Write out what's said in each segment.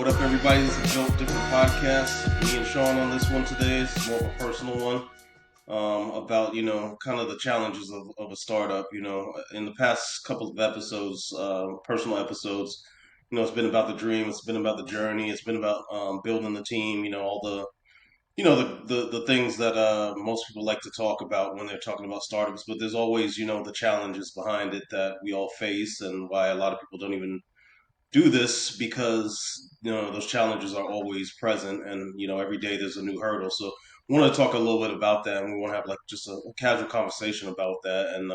What up, everybody? This is Built Different Podcast. Me and Sean on this one today. It's more of a personal one about, kind of the challenges of a startup. In the past couple of episodes, personal episodes, it's been about the dream, it's been about the journey, it's been about building the team, all the things that most people like to talk about when they're talking about startups. But there's always, the challenges behind it that we all face and why a lot of people don't even do this because those challenges are always present, and every day there's a new hurdle. So we want to talk a little bit about that, and we want to have like just a casual conversation about that, and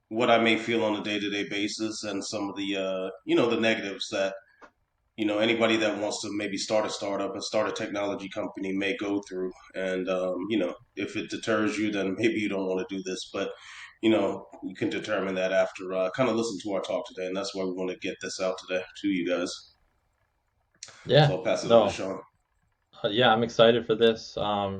what I may feel on a day-to-day basis, and some of the the negatives that anybody that wants to maybe start a startup and start a technology company may go through. And if it deters you, then maybe you don't want to do this. But you can determine that after kind of listen to our talk today, and that's why we want to get this out today to you guys. So Yeah, I'll pass it over to no, Sean. yeah, I'm excited for this.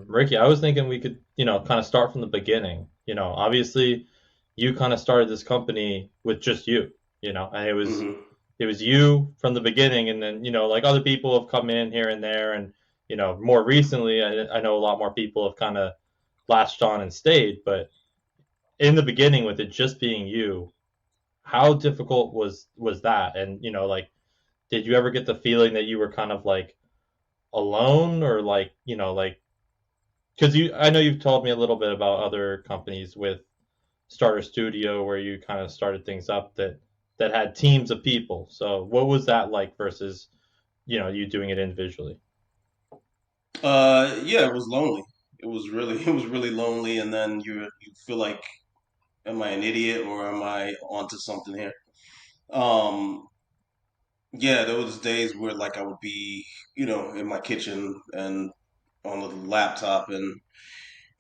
Ricky, I was thinking we could, kind of start from the beginning. Obviously, you kind of started this company with just you, and it was Hmm. it was you from the beginning, and then like other people have come in here and there, and more recently, I know a lot more people have kind of latched on and stayed, but in the beginning, with it just being you, how difficult was that? And like, did you ever get the feeling that you were kind of like alone, or like like, because I know you've told me a little bit about other companies with starter studio where you kind of started things up that had teams of people. So what was that like versus you doing it individually? Yeah, it was lonely. It was really it was really lonely, and then you feel like, am I an idiot or am I onto something here? Um, yeah, there was days where like I would be in my kitchen and on the laptop, and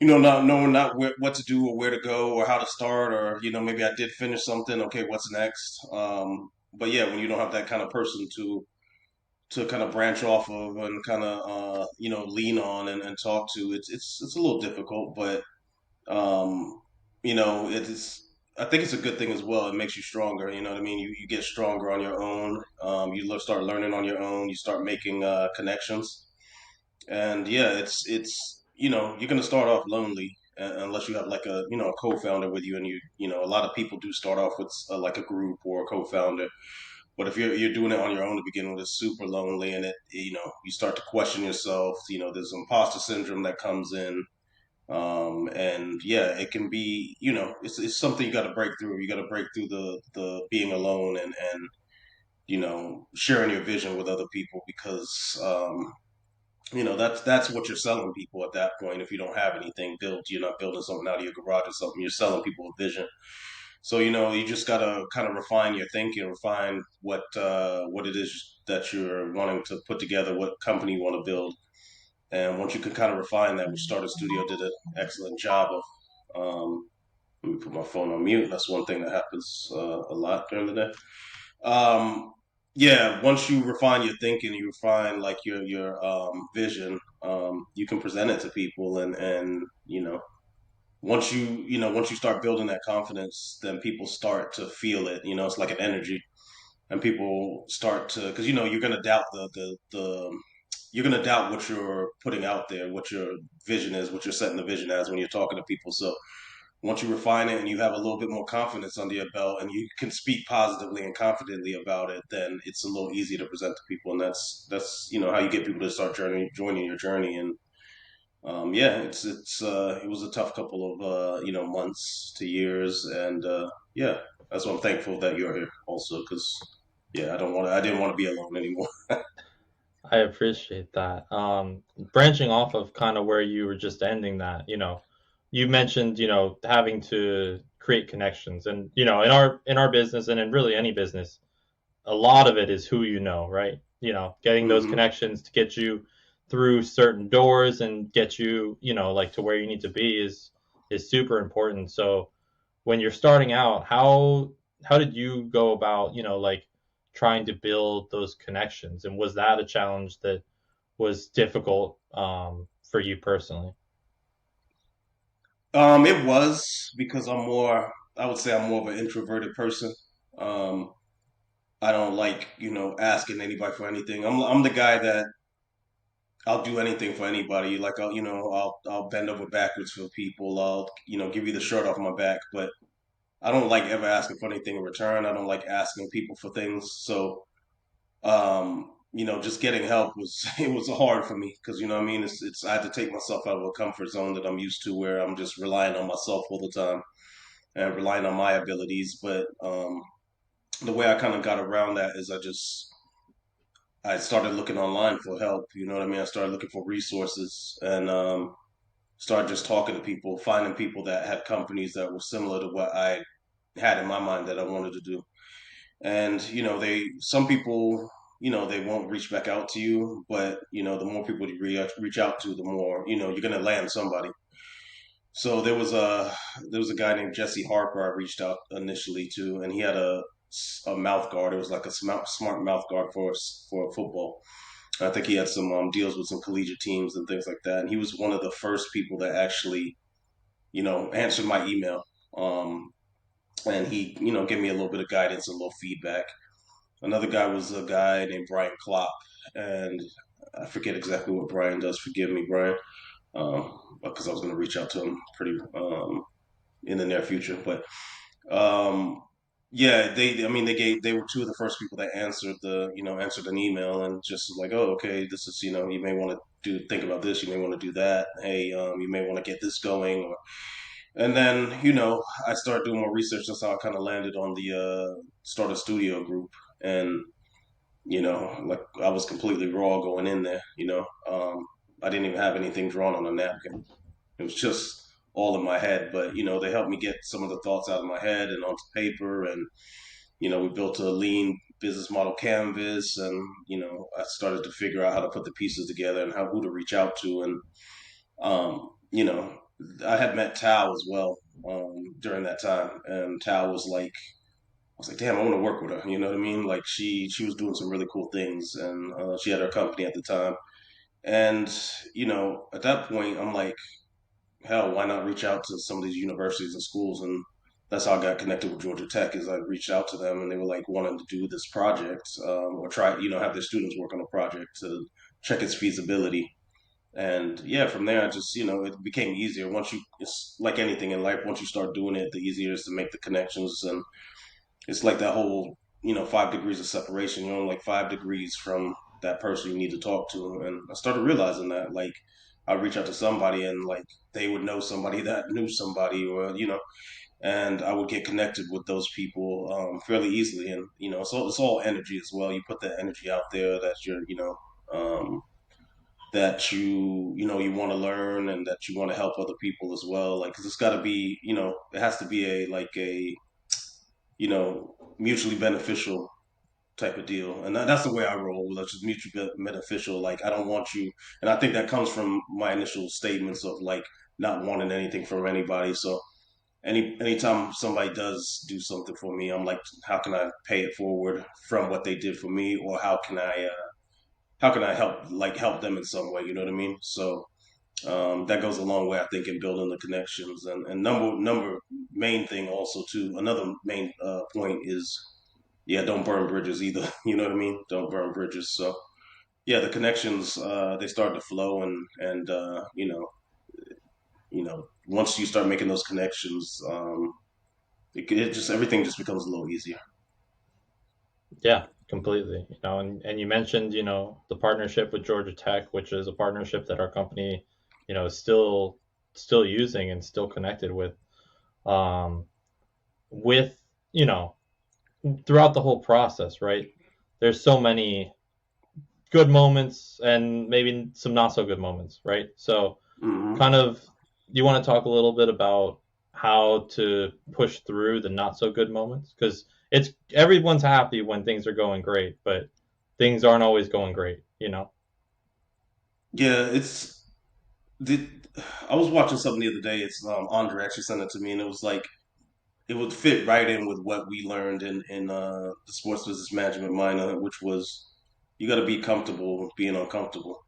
not knowing what to do or where to go or how to start, or maybe I did finish something. Okay, what's next? But yeah, when you don't have that kind of person to kind of branch off of and kind of lean on and talk to, it's a little difficult. But um, it's I think it's a good thing as well. It makes you stronger. You know what I mean? You get stronger on your own. Start learning on your own. You start making connections. And yeah, it's you're gonna start off lonely unless you have like a co-founder with you, and a lot of people do start off with like a group or a co-founder. But if you're doing it on your own to begin with, it's super lonely, and you start to question yourself. There's imposter syndrome that comes in, and yeah, it can be it's something you got to break through. You got to break through the being alone, and sharing your vision with other people, because that's what you're selling people at that point. If you don't have anything built, you're not building something out of your garage or something. You're selling people a vision. So you just gotta kind of refine your thinking, refine what it is that you're wanting to put together, what company you want to build. And once you can kind of refine that, which Startup Studio did an excellent job of. Let me put my phone on mute. That's one thing that happens a lot during the day. Um, yeah, once you refine your thinking, you refine like your vision. You can present it to people, and once you start building that confidence, then people start to feel it. It's like an energy, and people start to, because you're gonna doubt the you're gonna doubt what you're putting out there, what your vision is, what you're setting the vision as when you're talking to people. So once you refine it and you have a little bit more confidence under your belt, and you can speak positively and confidently about it, then it's a little easier to present to people. And that's how you get people to start joining your journey. And yeah, it was a tough couple of months to years, and yeah, that's why I'm thankful that you're here also, because yeah, I didn't want to be alone anymore. I appreciate that. Branching off of kind of where you were just ending that, you mentioned, having to create connections, and in our business, and in really any business, a lot of it is who you know, right? Getting those Hmm. connections to get you through certain doors and get you, like to where you need to be is super important. So when you're starting out, how did you go about, like trying to build those connections? And was that a challenge that was difficult for you personally? It was because I would say I'm more of an introverted person. Um, I don't like, asking anybody for anything. I'm the guy that I'll do anything for anybody. Like I'll bend over backwards for people. I'll, give you the shirt off my back, but I don't like ever asking for anything in return. I don't like asking people for things. So, just getting help was it was hard for me because you know what I mean. It's I had to take myself out of a comfort zone that I'm used to, where I'm just relying on myself all the time and relying on my abilities. But the way I kind of got around that is I started looking online for help. You know what I mean? I started looking for resources and started just talking to people, finding people that had companies that were similar to what I had in my mind that I wanted to do. And some people, they won't reach back out to you, but the more people you reach out to, the more you're gonna land somebody. So there was a guy named Jesse Harper I reached out initially to, and he had a mouth guard. It was like a smart mouth guard for football. I think he had some deals with some collegiate teams and things like that. And he was one of the first people that actually, answered my email. Um, and he, gave me a little bit of guidance, a little feedback. Another guy was a guy named Brian Klopp, and I forget exactly what Brian does. Forgive me, Brian, because I was going to reach out to him pretty in the near future. But um, yeah, I mean, they were two of the first people that answered an email and just like, oh, okay, this is, you may want to think about this, you may want to do that. Hey, you may want to get this going, and then I started doing more research. That's how I kind of landed on the start a studio group, and like I was completely raw going in there. I didn't even have anything drawn on a napkin. It was just all in my head. But they helped me get some of the thoughts out of my head and onto paper, and we built a lean business model canvas, and I started to figure out how to put the pieces together and who to reach out to, and um, you know, I had met Tao as well during that time, and Tao was like, I was like, damn, I want to work with her. You know what I mean? Like she was doing some really cool things, and she had her company at the time. And at that point, I'm like, hell, why not reach out to some of these universities and schools? And that's how I got connected with Georgia Tech. Is I reached out to them, and they were like wanting to do this project or try, have their students work on a project to check its feasibility. And yeah, from there, I just it became easier. Once it's like anything in life. Once you start doing it, the easier it is to make the connections, and it's like that whole 5 degrees of separation. You're only like 5 degrees from that person you need to talk to, and I started realizing that like I'd reach out to somebody and like they would know somebody that knew somebody, or and I would get connected with those people fairly easily. And so it's all energy as well. You put that energy out there that you're um, that you want to learn and that you want to help other people as well. Like, 'cause it's got to be it has to be a like a mutually beneficial type of deal. And that's the way I roll. That's just mutually beneficial. Like I don't want you, and I think that comes from my initial statements of like not wanting anything from anybody. So anytime somebody does do something for me, I'm like, how can I pay it forward from what they did for me, or how can I help them in some way? You know what I mean? So that goes a long way, I think, in building the connections. And number main thing also too. Another main point is, yeah, don't burn bridges either. You know what I mean? Don't burn bridges. So yeah, the connections they start to flow, and once you start making those connections, it just everything just becomes a little easier. Yeah, completely. And you mentioned, the partnership with Georgia Tech, which is a partnership that our company, is still using and still connected with. Um, with you know throughout the whole process, right? There's so many good moments and maybe some not so good moments, right? So, Hmm. kind of, you want to talk a little bit about how to push through the not so good moments, because it's everyone's happy when things are going great, but things aren't always going great. Yeah, the, I was watching something the other day. It's Andre actually sent it to me, and it was like it would fit right in with what we learned in the sports business management minor, which was you got to be comfortable with being uncomfortable.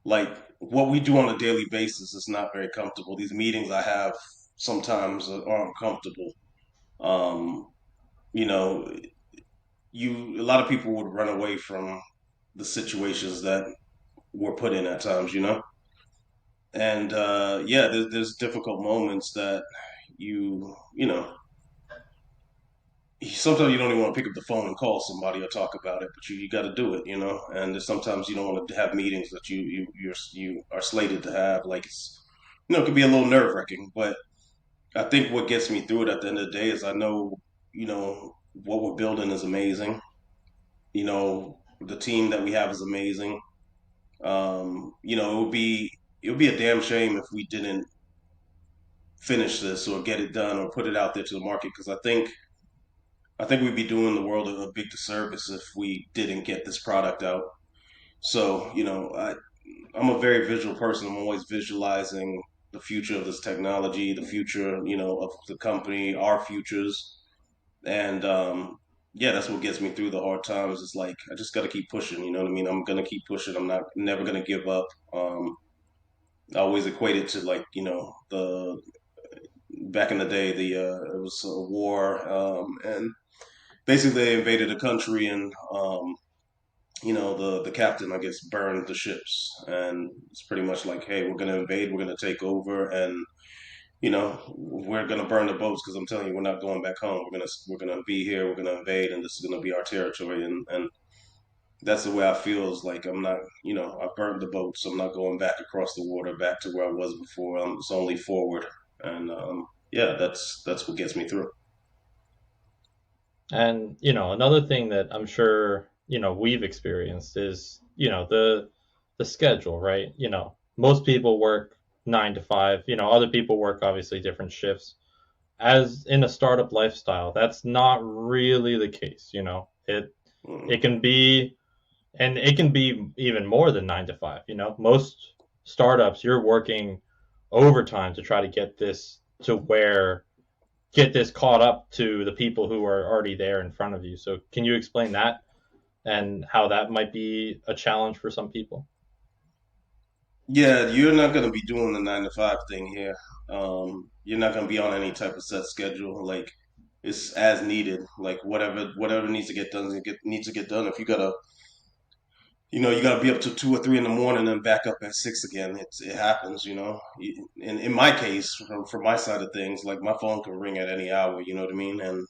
Like what we do on a daily basis is not very comfortable. These meetings I have sometimes are uncomfortable. Um, you know, a lot of people would run away from the situations that we're put in at times, you know. And yeah, there's difficult moments that you know sometimes you don't even want to pick up the phone and call somebody or talk about it, but you got to do it, you know. And there's sometimes you don't want to have meetings that you are slated to have. Like it's, it could be a little nerve wracking. But I think what gets me through it at the end of the day is I know, what we're building is amazing. The team that we have is amazing. It would be a damn shame if we didn't finish this or get it done or put it out there to the market because I think we'd be doing the world a big disservice if we didn't get this product out. So, I'm a very visual person. I'm always visualizing the future of this technology, the future, of the company, our futures. And yeah, that's what gets me through the hard times. It's like I just got to keep pushing. You know what I mean? I'm gonna keep pushing. I'm not never gonna give up. I always equate it to like the back in the day, it was a war, and basically they invaded a country, and the captain, I guess, burned the ships, and it's pretty much like, hey, we're gonna invade, we're gonna take over, and we're gonna burn the boats because I'm telling you, we're not going back home. We're gonna be here. We're gonna invade, and this is gonna be our territory, and that's the way I feel. Is like I'm not, I burned the boats. I'm not going back across the water back to where I was before. It's only forward, and yeah, that's what gets me through. And another thing that I'm sure we've experienced is the schedule, right? Most people work 9 to 5. Other people work obviously different shifts. As in a startup lifestyle, that's not really the case. It Mm. can be, and it can be even more than 9 to 5. Most startups, you're working overtime to try to get this caught up to the people who are already there in front of you. So can you explain that and how that might be a challenge for some people? Yeah, you're not going to be doing the 9 to 5 thing here. You're not going to be on any type of set schedule. Like it's as needed. Like whatever needs to get done, needs to get done. If you gotta be up to 2 or 3 in the morning and back up at 6 again. It happens. In my case, from my side of things, like my phone can ring at any hour. You know what I mean? And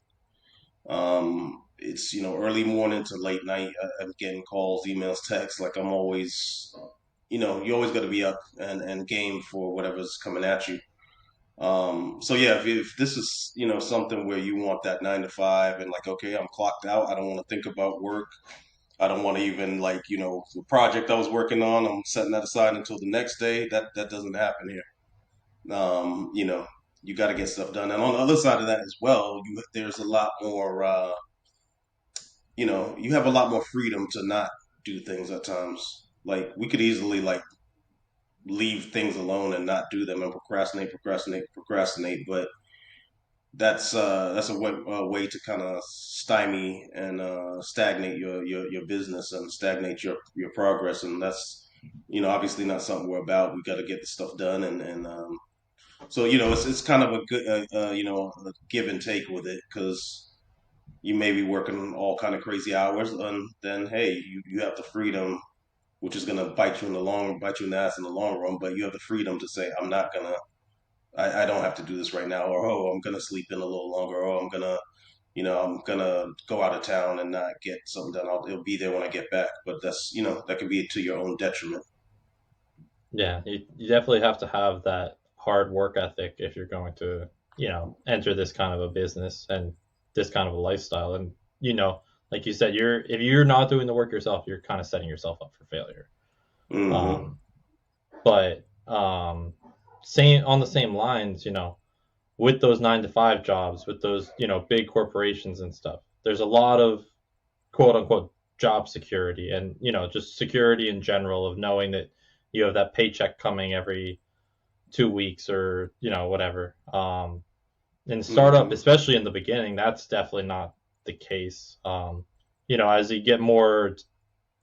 it's early morning to late night. I'm getting calls, emails, texts. Like I'm always, you always got to be up and game for whatever's coming at you. So yeah, if this is something where you want that 9 to 5 and like okay, I'm clocked out. I don't want to think about work. I don't want to even like the project I was working on. I'm setting that aside until the next day. That doesn't happen here. You got to get stuff done. And on the other side of that as well, there's a lot more. You have a lot more freedom to not do things at times. Like we could easily like leave things alone and not do them and procrastinate. But that's a way to kind of stymie and stagnate your business and stagnate your progress, and that's obviously not something we're about. We got to get the stuff done, and so it's kind of a good a give and take with it because you may be working all kind of crazy hours, and then hey, you have the freedom, which is gonna bite you in the ass in the long run, but you have the freedom to say, I'm not gonna, I don't have to do this right now, or oh, I'm gonna sleep in a little longer, or I'm gonna go out of town and not get something done. It'll be there when I get back, but that can be to your own detriment. Yeah, you definitely have to have that hard work ethic if you're going to, enter this kind of a business and this kind of a lifestyle. And, like you said, if you're not doing the work yourself, you're kind of setting yourself up for failure. Hmm. Um, but same on the same lines, with those 9 to 5 jobs, with those, big corporations and stuff, there's a lot of quote unquote job security and, just security in general of knowing that you have that paycheck coming every 2 weeks or, whatever. In startup, Hmm. especially in the beginning, that's definitely not the case. As you get more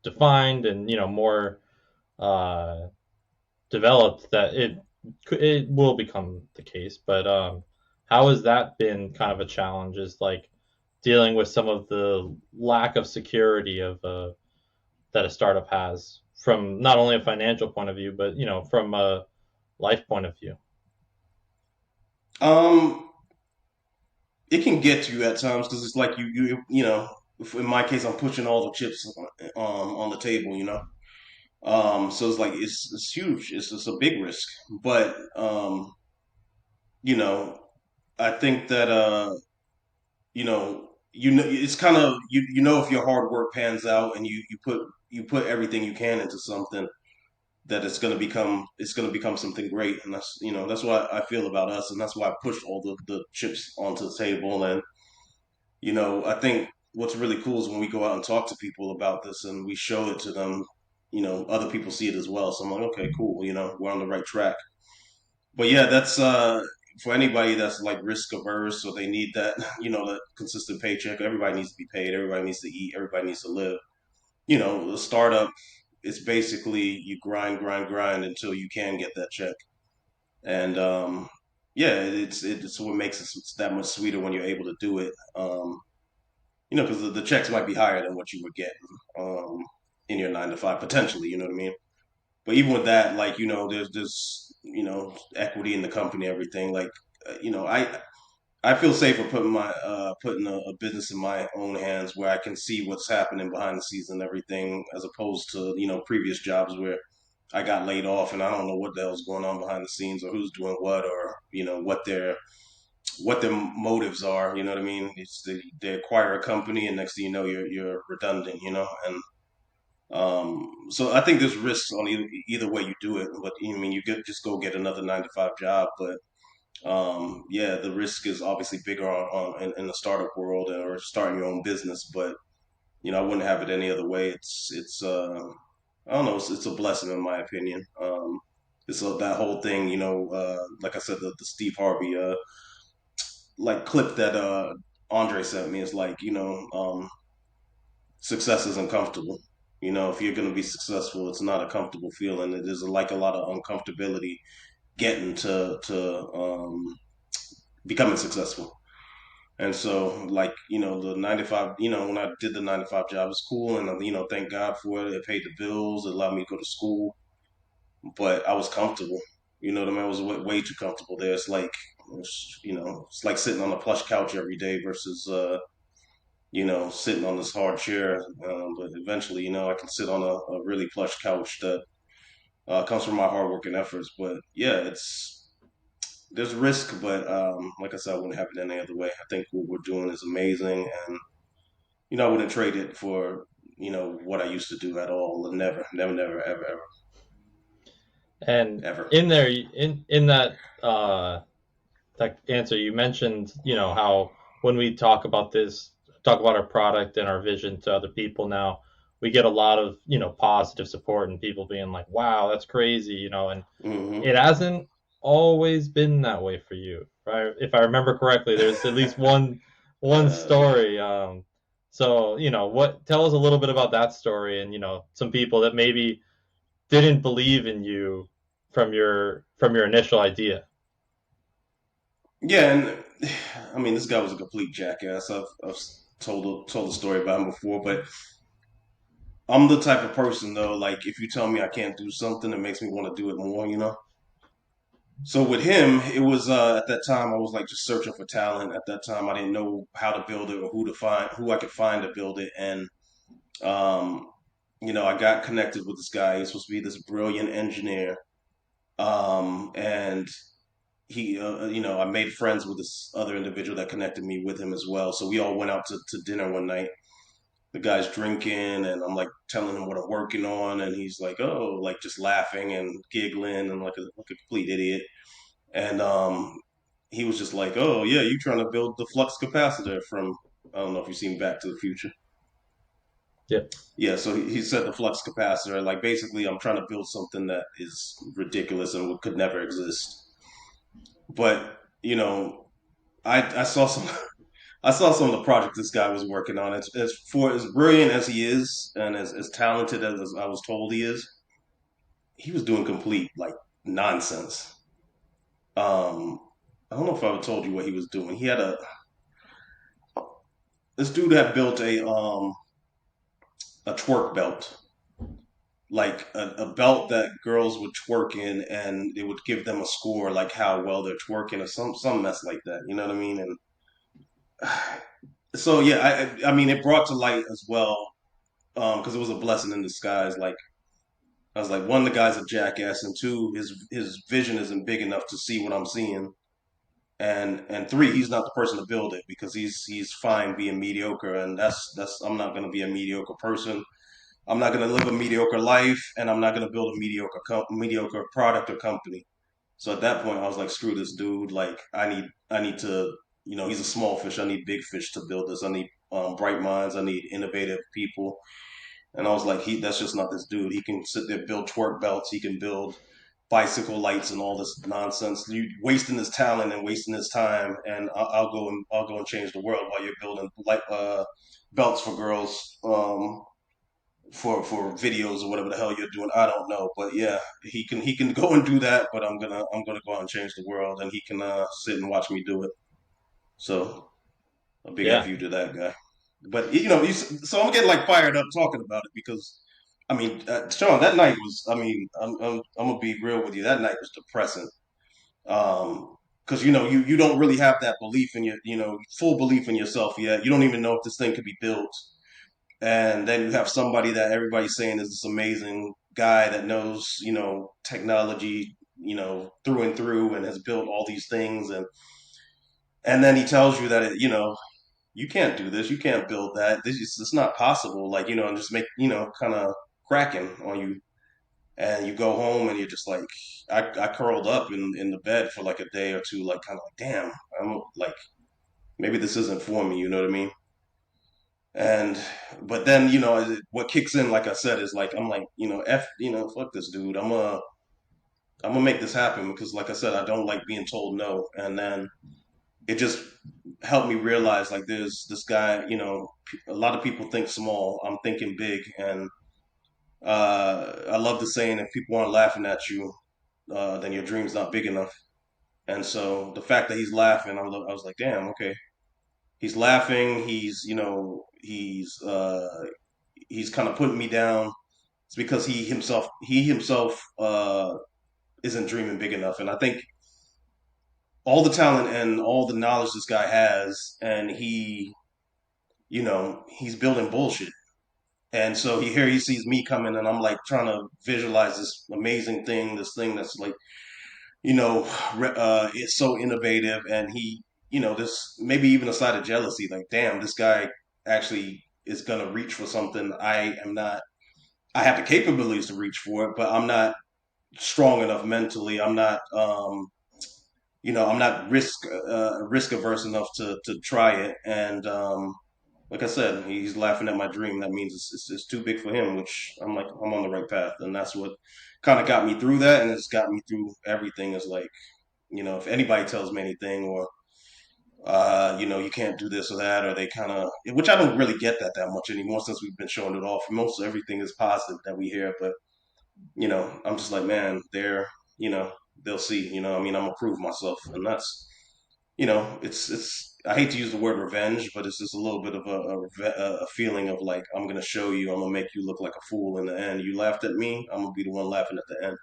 defined and, more uh, developed, that it will become the case. But how has that been kind of a challenge? Is like dealing with some of the lack of security of that a startup has from not only a financial point of view, but from a life point of view. Um, it can get to you at times because it's like in my case, I'm pushing all the chips on the table. So it's like it's huge. It's a big risk, but you know, I think that it's kind of if your hard work pans out and you put everything you can into something that it's going to become something great, and that's what I feel about us, and that's why I push all the chips onto the table. And I think what's really cool is when we go out and talk to people about this and we show it to them. Other people see it as well, so I'm like, okay, cool. We're on the right track. But yeah, that's for anybody that's like risk averse, so they need that that consistent paycheck. Everybody needs to be paid. Everybody needs to eat. Everybody needs to live. The startup, it's basically you grind, grind, grind until you can get that check. And yeah, it's what makes it that much sweeter when you're able to do it. Because the checks might be higher than what you were getting in your 9 to 5 potentially. You know what I mean? But even with that, like there's equity in the company, everything. Like I feel safer putting a business in my own hands where I can see what's happening behind the scenes and everything, as opposed to previous jobs where I got laid off and I don't know what the hell's going on behind the scenes or who's doing what or what their motives are. You know what I mean? It's they acquire a company and next thing you know you're redundant. And so I think there's risks on either way you do it. But I mean, you could just go get another 9 to 5 job, but yeah, the risk is obviously bigger in the startup world or starting your own business. But I wouldn't have it any other way. It's I don't know. It's a blessing in my opinion. That whole thing. Like I said, the Steve Harvey like clip that Andre sent me is like success isn't comfortable. If you're going to be successful, it's not a comfortable feeling. It is like a lot of uncomfortability getting to becoming successful. And so, like, the 9 to 5, when I did the 9 to 5 job, it was cool. And, thank God for it. It paid the bills, it allowed me to go to school, but I was comfortable. You know what I mean? I was way too comfortable there. It's like sitting on a plush couch every day versus, sitting on this hard chair. But eventually, I can sit on a really plush couch that comes from my hard work and efforts. But yeah, there's risk, but like I said, I wouldn't have it any other way. I think what we're doing is amazing, and I wouldn't trade it for what I used to do at all. Never, never, never, ever, ever, And ever. in there, in that answer, you mentioned, how when we talk about our product and our vision to other people now, we get a lot of, positive support and people being like, wow, that's crazy, and Hmm. it hasn't always been that way for you, right? If I remember correctly, there's at least one uh, story. So, what tell us a little bit about that story and, some people that maybe didn't believe in you from your initial idea. yeah, and I mean, this guy was a complete jackass. I've told the story about him before, but I'm the type of person though. Like, if you tell me I can't do something, it makes me want to do it more. So with him, it was at that time I was like just searching for talent. At that time, I didn't know how to build it or who I could find to build it. And um, I got connected with this guy. He's supposed to be this brilliant engineer. And I made friends with this other individual that connected me with him as well. So we all went out to dinner one night. The guy's drinking, and I'm like telling him what I'm working on, and he's like, "Oh," like just laughing and giggling and like a complete idiot. And he was just like, "Oh yeah, you trying to build the flux capacitor from? I don't know if you've seen Back to the Future." Yeah. Yeah, so he said the flux capacitor. Like basically, I'm trying to build something that is ridiculous and could never exist. But I saw some I saw some of the projects this guy was working on. As brilliant as he is and as talented as I was told he is, he was doing complete like nonsense. I don't know if I told you what he was doing. He had this dude had built a twerk belt, like a belt that girls would twerk in, and it would give them a score, like how well they're twerking, or some mess like that. You know what I mean? And so yeah, I mean, it brought to light as well, because it was a blessing in disguise. Like I was like, one, the guy's a jackass, and two, his vision isn't big enough to see what I'm seeing, and three, he's not the person to build it because he's fine being mediocre, and that's I'm not gonna be a mediocre person. I'm not gonna live a mediocre life, and I'm not gonna build a mediocre product or company. So at that point, I was like, screw this dude. Like I need to, he's a small fish. I need big fish to build this. I need bright minds. I need innovative people. And I was like, that's just not this dude. He can sit there, build twerk belts. He can build bicycle lights and all this nonsense. You wasting his talent and wasting his time. And I'll go and change the world while you're building light belts for girls. For videos or whatever the hell you're doing. I don't know, but yeah, he can go and do that. But I'm gonna go out and change the world, and he can sit and watch me do it. So a big Yeah, fu to that guy. But so I'm getting like fired up talking about it because I mean, Sean, that night was. I mean, I'm gonna be real with you. That night was depressing. Because you don't really have that belief in your full belief in yourself yet. You don't even know if this thing could be built, and then you have somebody that everybody's saying is this amazing guy that knows technology through and through and has built all these things, and then he tells you that you can't do this, you can't build that, it's not possible, like and just make kind of cracking on you, and you go home and you're just like I curled up in the bed for like a day or two, like kind of like, damn, I'm like, maybe this isn't for me, you know what I mean? And but then what kicks in, like I said, is like I'm like fuck this dude. I'm gonna make this happen because, like I said, I don't like being told no. And then it just helped me realize like there's this guy. A lot of people think small. I'm thinking big, and I love the saying: if people aren't laughing at you, then your dream's not big enough. And so the fact that he's laughing, I was like, damn, okay. He's laughing. He's kind of putting me down. It's because he himself isn't dreaming big enough, and I think all the talent and all the knowledge this guy has, and he's building bullshit. And so he sees me coming, and I'm like trying to visualize this amazing thing, this thing that's like it's so innovative, and this maybe even a side of jealousy, like damn, this guy actually is gonna reach for something I am not. I have the capabilities to reach for it, but I'm not strong enough mentally. I'm not risk averse enough to try it. And like I said, he's laughing at my dream. That means it's too big for him. Which I'm like, I'm on the right path, and that's what kind of got me through that, and it's got me through everything. Is like, if anybody tells me anything, or you can't do this or that, or they kind of, which I don't really get that much anymore since we've been showing it off. Most everything is positive that we hear, but I'm just like, man, you know, they'll see, I mean, I'm gonna prove myself, and that's, it's. I hate to use the word revenge, but it's just a little bit of a feeling of like, I'm gonna show you, I'm gonna make you look like a fool in the end. You laughed at me, I'm gonna be the one laughing at the end.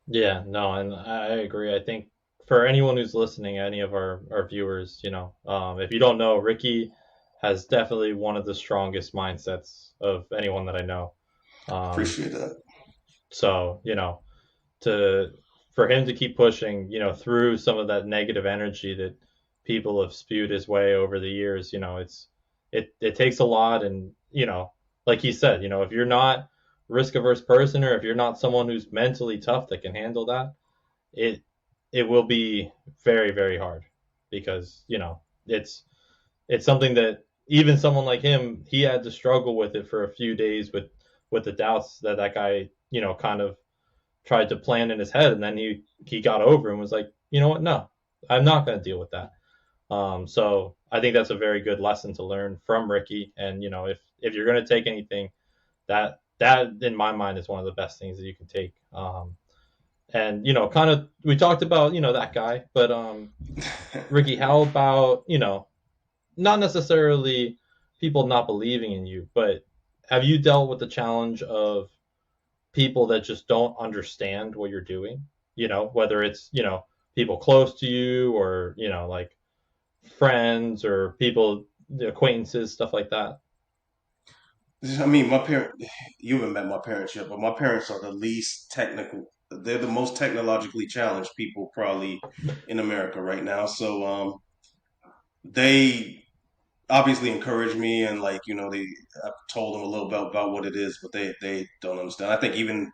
yeah, no, and I agree. I think for anyone who's listening, any of our viewers, if you don't know, Ricky has definitely one of the strongest mindsets of anyone that I know. Um, Appreciate that. so, to for him to keep pushing, through some of that negative energy that people have spewed his way over the years, it takes a lot, and like he said, if you're not risk averse person, or if you're not someone who's mentally tough that can handle that, it it will be very very hard, because it's something that even someone like him, he had to struggle with it for a few days with the doubts that guy kind of tried to plan in his head, and then he got over and was like, you know what, no, I'm not going to deal with that. So I think that's a very good lesson to learn from Ricky. And if you're going to take anything, that in my mind is one of the best things that you can take. And kind of we talked about that guy, but Ricky, how about not necessarily people not believing in you, but have you dealt with the challenge of people that just don't understand what you're doing? You know, whether it's, people close to you or, like friends or people, acquaintances, stuff like that. I mean, my parent. You haven't met my parents yet, but my parents are the least technical. They're the most technologically challenged people probably in America right now. So they obviously encourage me, and like they I've told them a little bit about what it is, but they don't understand. I think even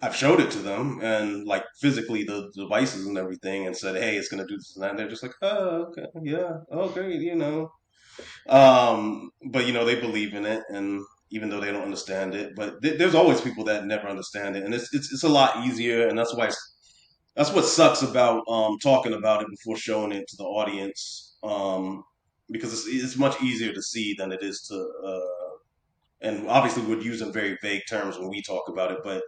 I've showed it to them and like physically the devices and everything, and said, "Hey, it's gonna do this and that." And they're just like, "Oh, okay, yeah, oh, great." But they believe in it, and even though they don't understand it, but there's always people that never understand it, and it's a lot easier, and that's what sucks about talking about it before showing it to the audience, because it's much easier to see than it is to. And obviously, we're using very vague terms when we talk about it, but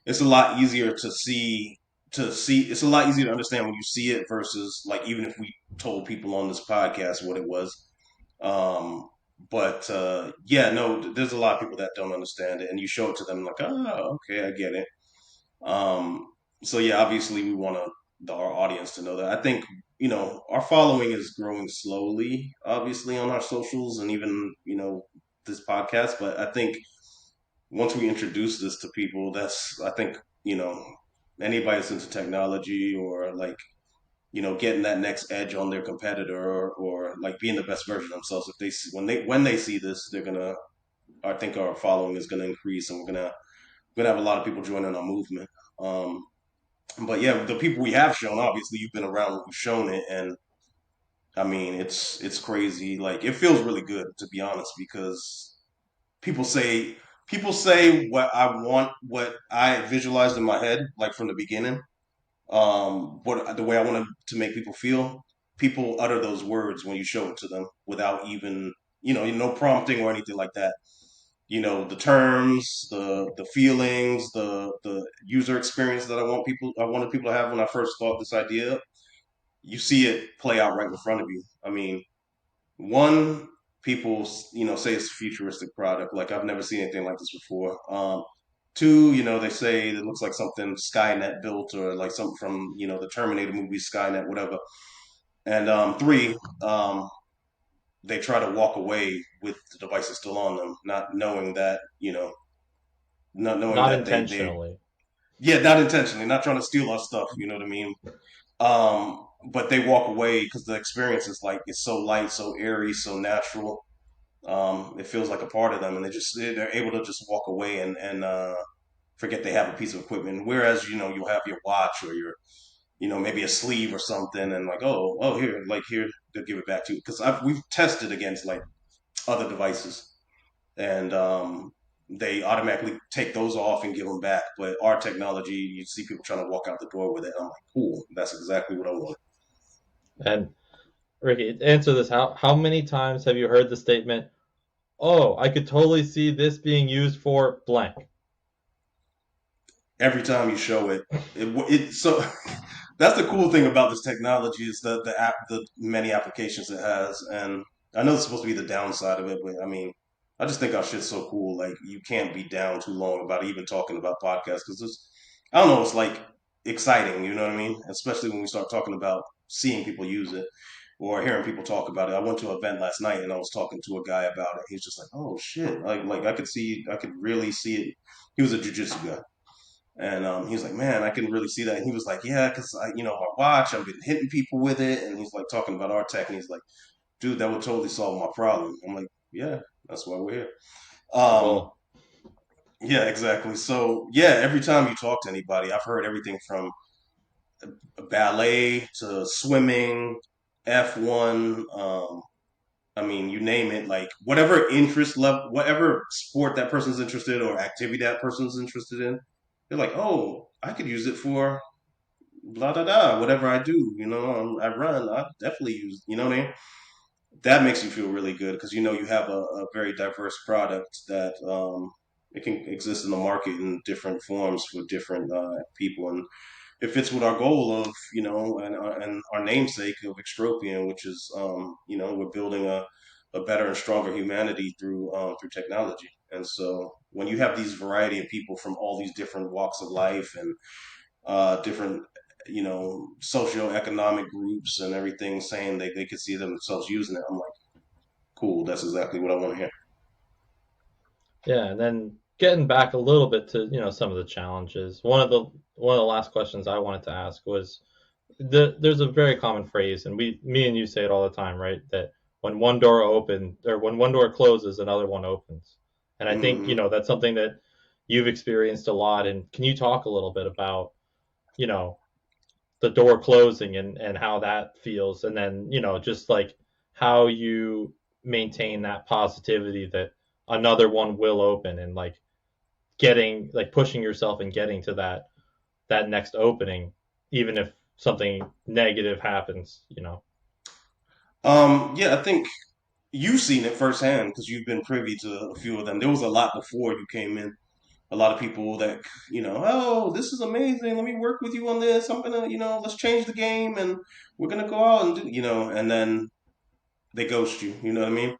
it's a lot easier to see. It's a lot easier to understand when you see it versus like even if we told people on this podcast what it was. But yeah, no, there's a lot of people that don't understand it, and you show it to them like, oh, okay, I get it. Um, so yeah, obviously we want our audience to know that. I think our following is growing slowly, obviously on our socials and even this podcast. But I think once we introduce this to people, that's I think anybody that's into technology or like getting that next edge on their competitor or like being the best version of themselves. If they see, when they see this, they're gonna. I think our following is gonna increase, and we're gonna have a lot of people joining our movement. Um, but yeah, the people we have shown, obviously, you've been around when we've shown it, and I mean, it's crazy. Like it feels really good to be honest, because people say what I want, what I visualized in my head, like from the beginning. What the way I want to make people feel. People utter those words when you show it to them without even no prompting or anything like that. The terms, the feelings, the user experience that I wanted people to have when I first thought this idea up. You see it play out right in front of you. I mean, one, people say it's a futuristic product. Like I've never seen anything like this before. Two, they say it looks like something Skynet built or like something from the Terminator movie, Skynet, whatever. And three, they try to walk away with the devices still on them, not knowing that not knowing Not that they intentionally. yeah, not intentionally, not trying to steal our stuff. You know what I mean? But they walk away because the experience is like it's so light, so airy, so natural. It feels like a part of them, and they're able to just walk away and forget they have a piece of equipment. Whereas you'll have your watch or your maybe a sleeve or something, and like here they'll give it back to you because we've tested against like other devices, and they automatically take those off and give them back. But our technology, you see people trying to walk out the door with it. I'm like, cool, that's exactly what I want. And Ricky, answer this. How many times have you heard the statement, "Oh, I could totally see this being used for blank"? Every time you show it so that's the cool thing about this technology is the many applications it has, and I know it's supposed to be the downside of it, but I mean, I just think our shit's so cool. Like you can't be down too long about even talking about podcasts because it's I don't know, it's like exciting. You know what I mean? Especially when we start talking about seeing people use it or hearing people talk about it. I went to an event last night and I was talking to a guy about it. He's just like, "Oh shit!" Like I could really see it. He was a jujitsu guy. And he was like, "Man, I can really see that." And he was like, "Yeah, because my watch, I've been hitting people with it." And he's like talking about our tech, and he's like, "Dude, that would totally solve my problem." I'm like, "Yeah, that's why we're here." It's the Um, goal. yeah, exactly. So yeah, every time you talk to anybody, I've heard everything from ballet to swimming, F1. I mean, you name it. Like whatever interest level, whatever sport that person's interested or activity that person's interested in, they're like, "Oh, I could use it for blah da da whatever I do I run I definitely use what I mean that makes you feel really good because you have a very diverse product that it can exist in the market in different forms for different people and it fits with our goal of, and our namesake of Extropian, which is, we're building a better and stronger humanity through technology. And so when you have these variety of people from all these different walks of life and different, socioeconomic groups and everything saying they could see themselves using it, I'm like, cool, that's exactly what I want to hear. Yeah, and then getting back a little bit to some of the challenges. One of the last questions I wanted to ask was there's a very common phrase, and me and you say it all the time, right? That when one door opens or when one door closes, another one opens. And I think Hmm. that's something that you've experienced a lot. And can you talk a little bit about you know the door closing and how that feels, and then just like how you maintain that positivity that another one will open, and like getting like pushing yourself and getting to that next opening, even if something negative happens. Yeah, I think you've seen it firsthand because you've been privy to a few of them. There was a lot before you came in. A lot of people that, oh, this is amazing. Let me work with you on this. I'm gonna, let's change the game and we're gonna go out and do, and then they ghost you. You know what I mean?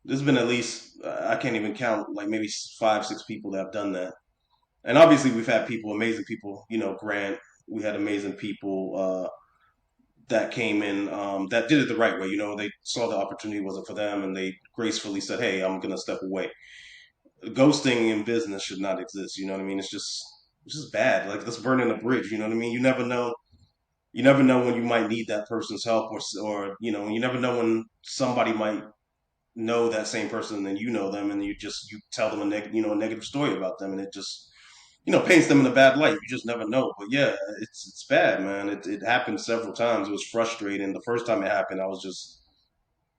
There's been at least I can't even count, like maybe 5, 6 people that have done that. And obviously we've had people, amazing people. Grant, we had amazing people that came in that did it the right way. They saw the opportunity wasn't for them, and they gracefully said, "Hey, I'm gonna step away." Ghosting in business should not exist. You know what I mean? It's just bad. Like that's burning a bridge. You know what I mean? You never know. You never know when you might need that person's help, or you never know when somebody might know that same person and you know them, and you tell them a negative story about them, and it just paints them in a bad light. You just never know. But yeah, it's bad, man. It happened several times. It was frustrating. The first time it happened, I was just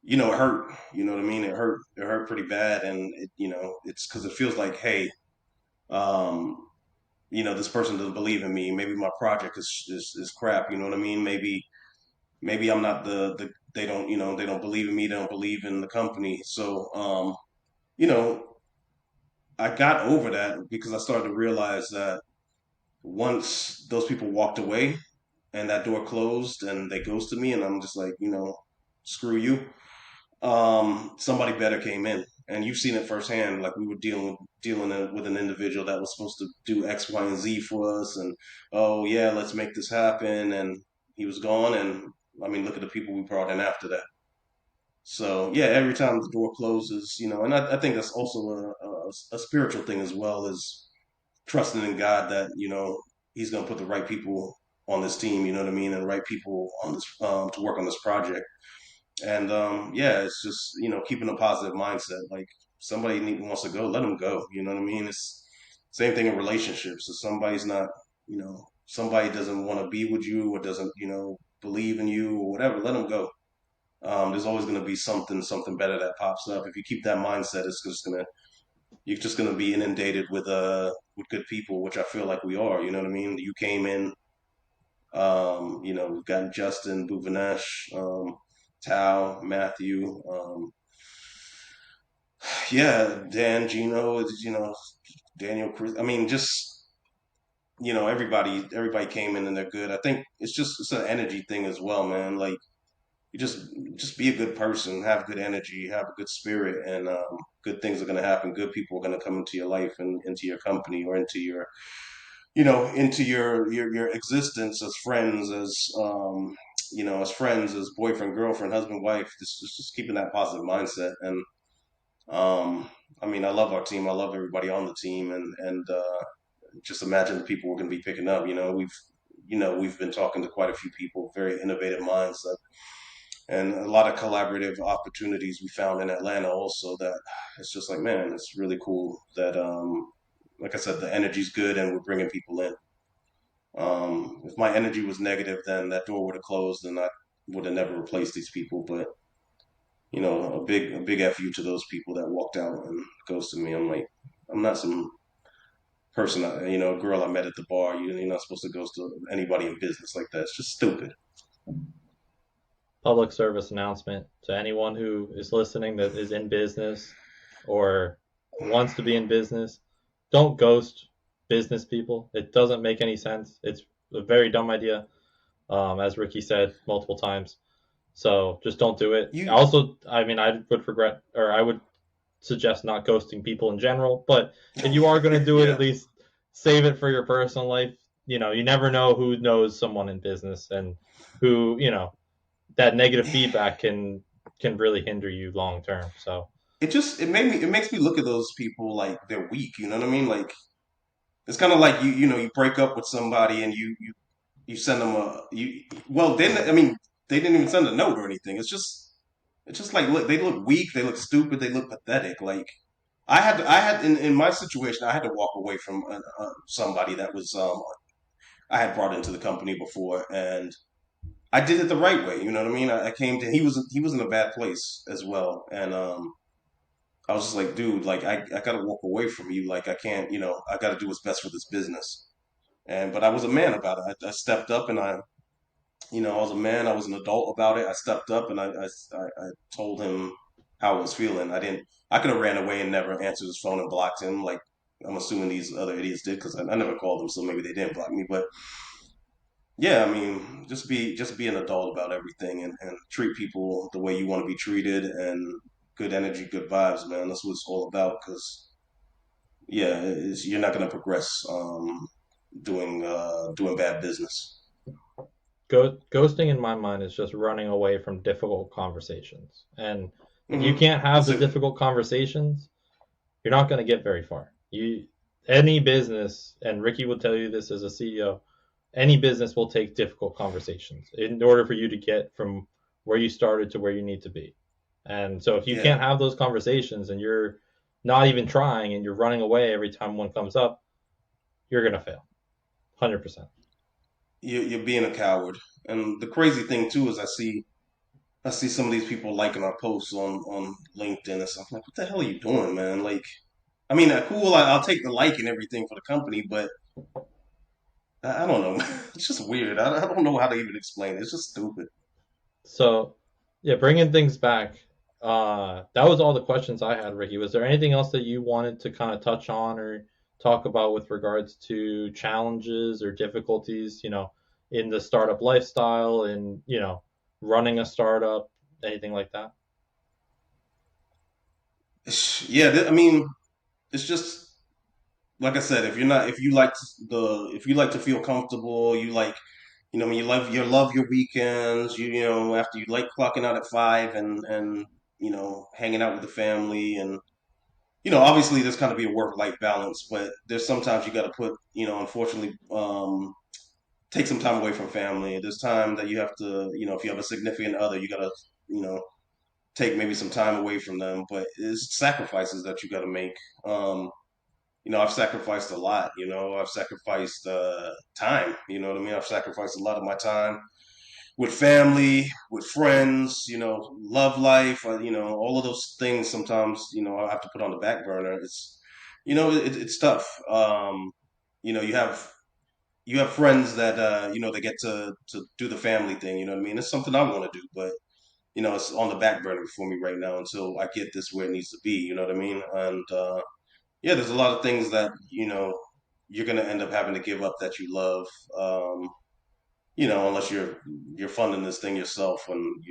it hurt. You know what I mean? It hurt. It hurt pretty bad, and it's because it feels like, hey, um, this person doesn't believe in me. Maybe my project is crap. You know what I mean? Maybe I'm not the they don't believe in me. They don't believe in the company. So you know, I got over that because I started to realize that once those people walked away and that door closed and they ghosted me, and I'm just like, screw you. Somebody better came in, and you've seen it firsthand. Like we were dealing with an individual that was supposed to do X, Y, and Z for us, and oh yeah, let's make this happen, and he was gone, and I mean, look at the people we brought in after that. So yeah, every time the door closes, and I think that's also a spiritual thing as well as trusting in God that He's going to put the right people on this team. You know what I mean, and the right people on this to work on this project. And yeah, it's just keeping a positive mindset. Like somebody wants to go, let them go. You know what I mean? It's same thing in relationships. If somebody's not, somebody doesn't want to be with you or doesn't, believe in you or whatever, let them go. There's always going to be something better that pops up. If you keep that mindset, it's just gonna you're just gonna be inundated with good people, which I feel like we are. You know what I mean? You came in, we've got Justin, Bhuvanesh, Tao, Matthew, yeah, Dan, Gino, Daniel, Chris. I mean, just everybody came in and they're good. I think it's an energy thing as well, man. Like you just be a good person, have good energy, have a good spirit, and good things are gonna happen. Good people are gonna come into your life and into your company or into your into your existence as friends, as friends, as boyfriend, girlfriend, husband, wife. Just keeping that positive mindset. And I mean, I love our team. I love everybody on the team, and just imagine the people we're going to be picking up. We've been talking to quite a few people, very innovative minds, and a lot of collaborative opportunities we found in Atlanta. Also, that it's just like, man, it's really cool that, like I said, the energy's good and we're bringing people in. If my energy was negative, then that door would have closed, and I would have never replaced these people. But a big fu to those people that walked out and ghosted me. I'm like, I'm not some person, a girl I met at the bar. You're not supposed to ghost to anybody in business like that. It's just stupid. Public service announcement to anyone who is listening that is in business or wants to be in business: don't ghost business people. It doesn't make any sense. It's a very dumb idea, as Ricky said multiple times. So just don't do it. You, Also, I mean, I would regret, or I would suggest not ghosting people in general. But if you are going to do it, yeah. at least save it for your personal life. You know, you never know who knows someone in business and who, that negative feedback can really hinder you long term. So It makes me look at those people like they're weak. You know what I mean? Like it's kind of like you break up with somebody and you send them a you well then I mean they didn't even send a note or anything. It's just like look they look weak, they look stupid, they look pathetic. Like I had in my situation I had to walk away from somebody that was I had brought into the company before and I did it the right way. You know what I mean? I came to he was in a bad place as well and I was just like, dude, like I gotta walk away from you. Like I can't, I gotta do what's best for this business. And but I was a man about it. I stepped up and I was a man. I was an adult about it. I stepped up and I told him how I was feeling. I could have ran away and never answered his phone and blocked him. Like I'm assuming these other idiots did because I never called them, so maybe they didn't block me. But yeah, I mean, just be an adult about everything and treat people the way you want to be treated and good energy, good vibes, man. That's what it's all about. Because yeah, you're not going to progress doing bad business. ghosting in my mind is just running away from difficult conversations. And if you Hmm. can't have That's the it. difficult conversations, you're not going to get very far. You Any business, and Ricky will tell you this as a CEO, any business will take difficult conversations in order for you to get from where you started to where you need to be. And so if you Yeah, can't have those conversations and you're not even trying and you're running away every time one comes up, you're going to fail. 100%. you're being a coward. And the crazy thing too is I see some of these people liking our posts on LinkedIn and stuff. I'm like, what the hell are you doing, man? Like, I mean, cool. I'll take the like and everything for the company, but I don't know. It's just weird. I don't know how to even explain it. It's just stupid. So, yeah, bringing things back, that was all the questions I had, Ricky. Was there anything else that you wanted to kind of touch on or talk about with regards to challenges or difficulties, in the startup lifestyle and, running a startup, anything like that? Yeah, I mean, it's just like I said. If you like if you like to feel comfortable, you like, when you love your weekends. After you like clocking out at 5 and hanging out with the family and obviously there's kind of be a work life balance, but there's sometimes you got to put, unfortunately, take some time away from family. There's time that you have to, if you have a significant other, you got to, you know, take maybe some time away from them. But it's sacrifices that you got to make. I've sacrificed a lot. I've sacrificed time. You know what I mean? I've sacrificed a lot of my time with family, with friends. Love life. All of those things. Sometimes, I have to put on the back burner. It's tough. You have friends that they get to do the family thing. You know what I mean? It's something I want to do, but it's on the back burner for me right now until I get this where it needs to be. You know what I mean? And yeah, there's a lot of things that you're gonna end up having to give up that you love. Unless you're funding this thing yourself and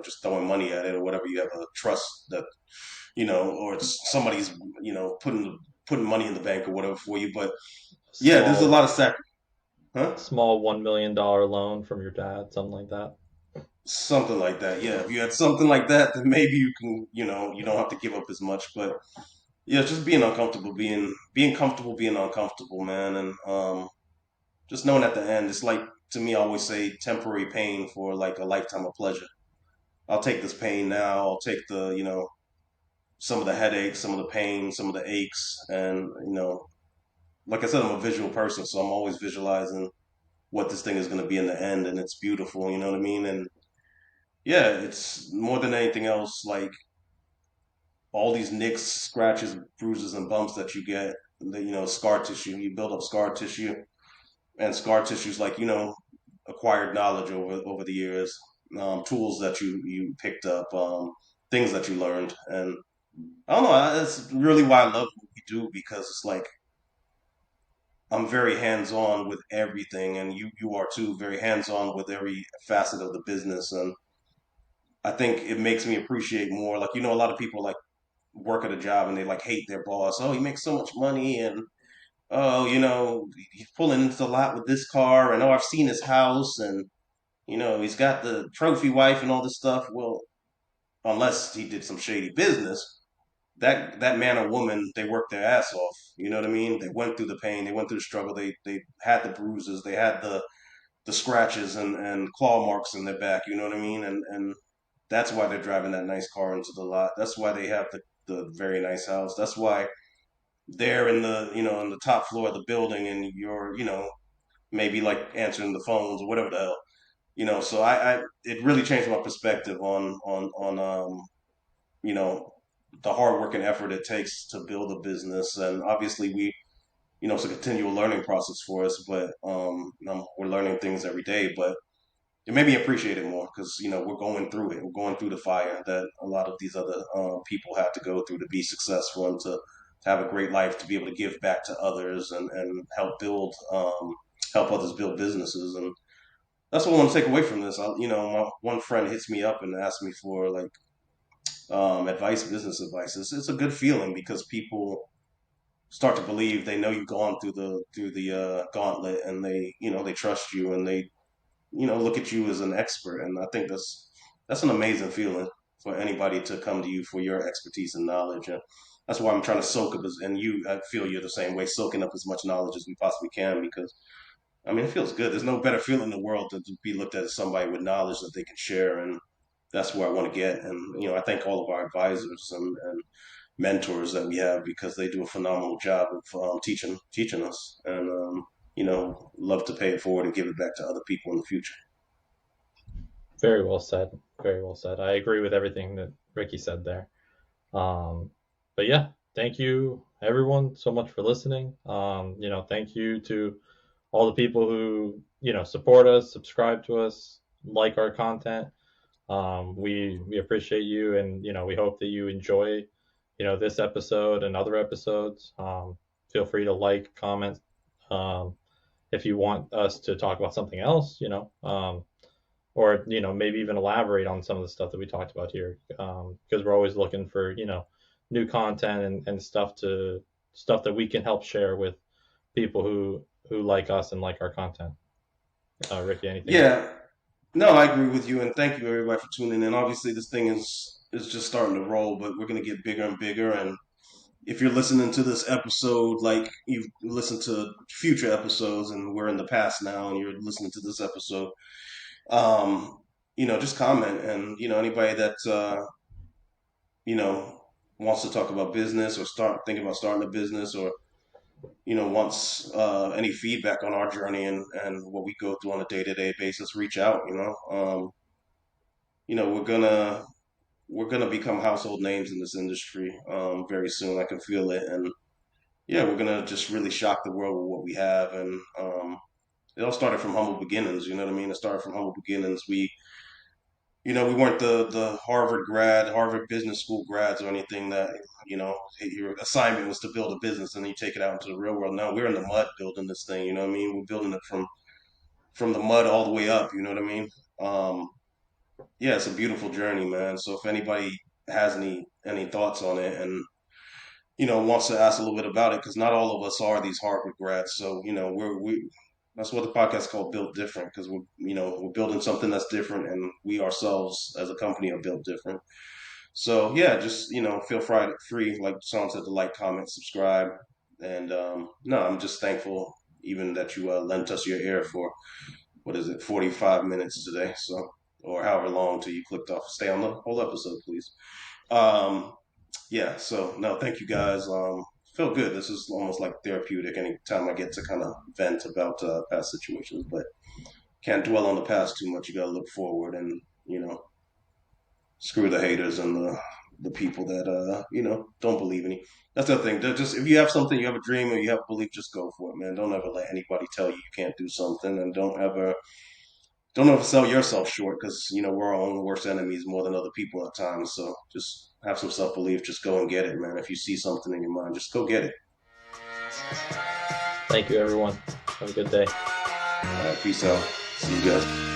just throwing money at it or whatever. You have a trust that or it's somebody's putting money in the bank or whatever for you. But yeah, there's a Small, lot of sacrifice. Huh? small $1 million loan from your dad, something like that. Something like that. Yeah, if you had something like that, then maybe you can, you don't have to give up as much. But yeah, just being uncomfortable, being comfortable, being uncomfortable, man, and just knowing at the end, it's like to me, I always say temporary pain for like a lifetime of pleasure. I'll take this pain now. I'll take the, some of the headaches, some of the pain, some of the aches, and like I said, I'm a visual person, so I'm always visualizing what this thing is going to be in the end, and it's beautiful. You know what I mean? And yeah, it's more than anything else, like all these nicks, scratches, bruises, and bumps that you get, scar tissue. You build up scar tissue, and scar tissue is like acquired knowledge over the years, tools that you picked up, things that you learned, and I don't know. That's really why I love what we do because it's like I'm very hands on with everything, and you are too, very hands on with every facet of the business. And I think it makes me appreciate more. Like, a lot of people like work at a job and they like hate their boss. Oh, he makes so much money, and oh, he's pulling into the lot with this car, and oh, I've seen his house, and he's got the trophy wife and all this stuff. Well, unless he did some shady business, that man or woman, they worked their ass off. You know what I mean? They went through the pain, they went through the struggle, they had the bruises, they had the scratches and claw marks in their back. You know what I mean? And that's why they're driving that nice car into the lot. That's why they have the very nice house. That's why they're in the on the top floor of the building, and you're maybe like answering the phones or whatever the hell. So I it really changed my perspective on you know the hard work and effort it takes to build a business. And obviously it's a continual learning process for us, but we're learning things every day. But it made me appreciate it more because we're going through it. We're going through the fire that a lot of these other people have to go through to be successful and to have a great life, to be able to give back to others and help others build businesses. And that's what I want to take away from this. My one friend hits me up and asks me for like advice, business advice. It's a good feeling because people start to believe they know you've gone through the gauntlet, and they trust you, and they look at you as an expert. And I think that's an amazing feeling for anybody to come to you for your expertise and knowledge. And that's why I'm trying to soak up and I feel you're the same way, soaking up as much knowledge as we possibly can, because I mean, it feels good. There's no better feeling in the world than to be looked at as somebody with knowledge that they can share. And that's where I want to get. And I thank all of our advisors and mentors that we have, because they do a phenomenal job of teaching us. And love to pay it forward and give it back to other people in the future. Very well said. Very well said. I agree with everything that Ricky said there. Um, but yeah, thank you everyone so much for listening. Thank you to all the people who support us, subscribe to us, like our content. We appreciate you, and we hope that you enjoy this episode and other episodes. Feel free to like, comment, um, if you want us to talk about something else. Or maybe even elaborate on some of the stuff that we talked about here, because we're always looking for new content and stuff that we can help share with people who like us and like our content. Ricky, anything else? Yeah, no, I agree with you, and thank you everybody for tuning in. Obviously, this thing is just starting to roll, but we're gonna get bigger and bigger. And if you're listening to this episode, like you've listened to future episodes, and we're in the past now, and you're listening to this episode, just comment. And anybody that you know wants to talk about business or start thinking about starting a business, or wants any feedback on our journey and what we go through on a day-to-day basis, reach out. We're gonna become household names in this industry very soon. I can feel it. And yeah, we're gonna just really shock the world with what we have. And it all started from humble beginnings. You know what I mean? It started from humble beginnings. We weren't the Harvard Business School grads or anything that your assignment was to build a business and then you take it out into the real world. No, we're in the mud building this thing. You know what I mean? We're building it from the mud all the way up. You know what I mean? Um, yeah, it's a beautiful journey, man. So if anybody has any thoughts on it, and wants to ask a little bit about it, because not all of us are these Harvard grads. So we that's what the podcast is called, Built Different, because we're building something that's different, and we ourselves as a company are built different. So yeah, just feel free, like Sean said, to like, comment, subscribe. And no, I'm just thankful even that you lent us your ear for, what is it, 45 minutes today. So, or however long till you clicked off. Stay on the whole episode, please. Um, yeah, so no, thank you guys. Feel good. This is almost like therapeutic anytime I get to kind of vent about past situations, but can't dwell on the past too much. You got to look forward, and screw the haters and the people that don't believe in you. That's the thing. Just if you have something, you have a dream, or you have belief, just go for it, man. Don't ever let anybody tell you you can't do something, and don't ever sell yourself short, because we're our own worst enemies more than other people at times. So just have some self belief. Just go and get it, man. If you see something in your mind, just go get it. Thank you, everyone. Have a good day. All right, peace out. See you guys.